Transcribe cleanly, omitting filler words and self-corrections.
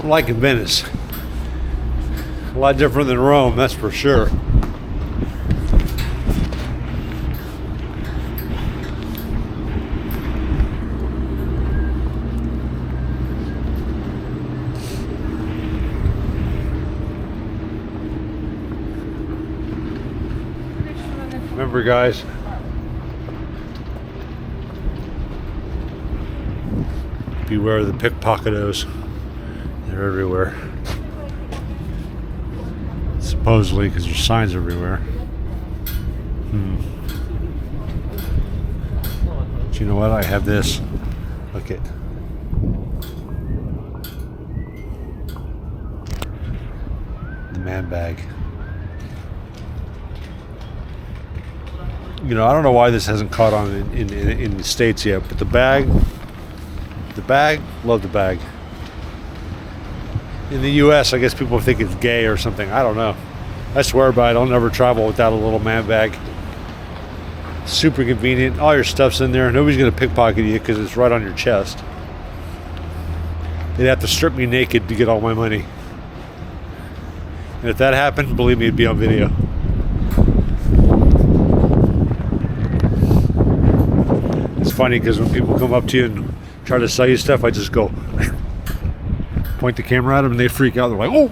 like in Venice. A lot different than Rome, that's for sure. Remember, guys, beware of the pickpocketos. They're everywhere. Supposedly, because there's signs everywhere. But you know what? I have this. Look it. The man bag. You know, I don't know why this hasn't caught on in the States yet, but the bag, love the bag. In the U.S., I guess people think it's gay or something. I don't know. I swear by it, I'll never travel without a little man bag. Super convenient. All your stuff's in there. Nobody's going to pickpocket you because it's right on your chest. They'd have to strip me naked to get all my money. And if that happened, believe me, it'd be on video. It's funny because when people come up to you and try to sell you stuff, I just go point the camera at them and they freak out. They're like, oh,